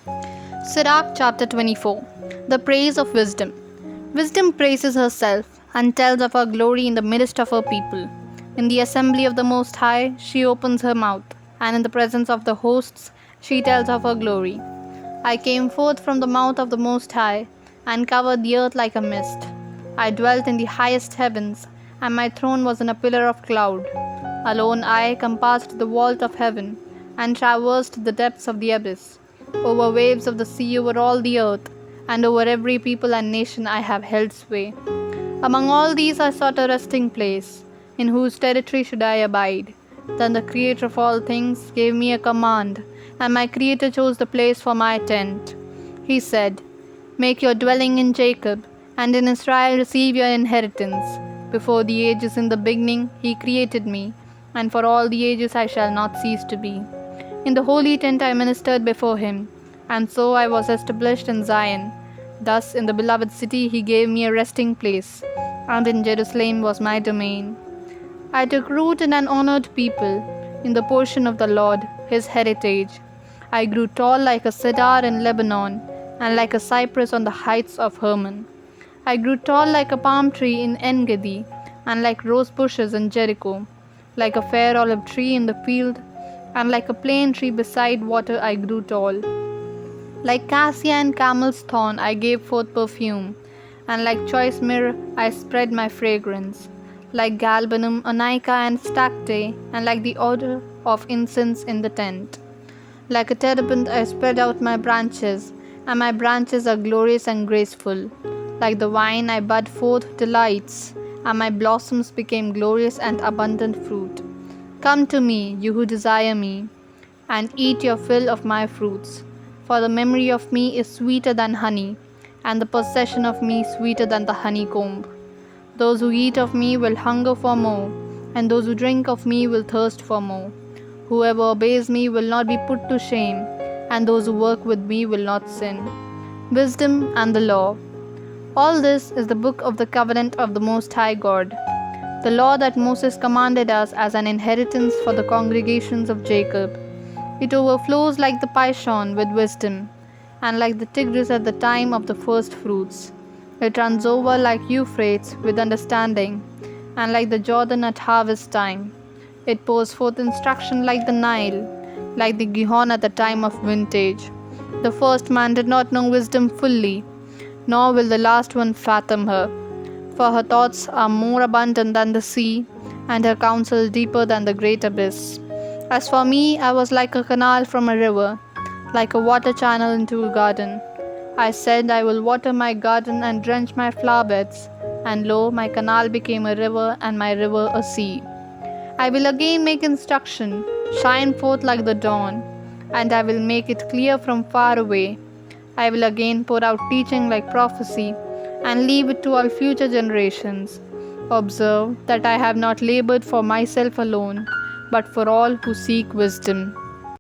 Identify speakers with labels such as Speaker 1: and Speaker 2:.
Speaker 1: Sirach chapter 24. The praise of wisdom. Wisdom praises herself and tells of her glory in the midst of her people. In the assembly of the Most High, she opens her mouth, and in the presence of the hosts, she tells of her glory. I came forth from the mouth of the Most High, and covered the earth like a mist. I dwelt in the highest heavens, and my throne was in a pillar of cloud. Alone I compassed the vault of heaven, and traversed the depths of the abyss. Over waves of the sea, over all the earth, and over every people and nation I have held sway. Among all these I sought a resting place, in whose territory should I abide. Then the Creator of all things gave me a command, and my Creator chose the place for my tent. He said, "Make your dwelling in Jacob, and in Israel receive your inheritance. Before the ages in the beginning he created me, and for all the ages I shall not cease to be. In the holy tent I ministered before him, and so I was established in Zion. Thus in the beloved city he gave me a resting place, and in Jerusalem was my domain. I took root in an honored people, in the portion of the Lord, his heritage. I grew tall like a cedar in Lebanon, and like a cypress on the heights of Hermon. I grew tall like a palm tree in En-Gedi, and like rose bushes in Jericho. Like a fair olive tree in the field, and like a plane tree beside water I grew tall. Like cassia and camel's thorn I gave forth perfume, and like choice myrrh I spread my fragrance. Like galbanum, onycha, and stacte, and like the odor of incense in the tent. Like a terebinth I spread out my branches, and my branches are glorious and graceful. Like the vine I bud forth delights, and my blossoms became glorious and abundant fruit. Come to me, you who desire me, and eat your fill of my fruits. For the memory of me is sweeter than honey, and the possession of me sweeter than the honeycomb. Those who eat of me will hunger for more, and those who drink of me will thirst for more. Whoever obeys me will not be put to shame, and those who work with me will not sin. Wisdom and the Law. All this is the book of the covenant of the Most High God, the law that Moses commanded us as an inheritance for the congregations of Jacob. It overflows like the Pishon with wisdom, and like the Tigris at the time of the first fruits. It runs over like Euphrates with understanding, and like the Jordan at harvest time. It pours forth instruction like the Nile, like the Gihon at the time of vintage. The first man did not know wisdom fully, nor will the last one fathom her. For her thoughts are more abundant than the sea, and her counsel deeper than the great abyss. As for me, I was like a canal from a river, like a water channel into a garden. I said, I will water my garden and drench my flower beds, and lo, my canal became a river, and my river a sea. I will again make instruction shine forth like the dawn, and I will make it clear from far away. I will again pour out teaching like prophecy, and leave it to all future generations. Observe that I have not labored for myself alone, but for all who seek wisdom.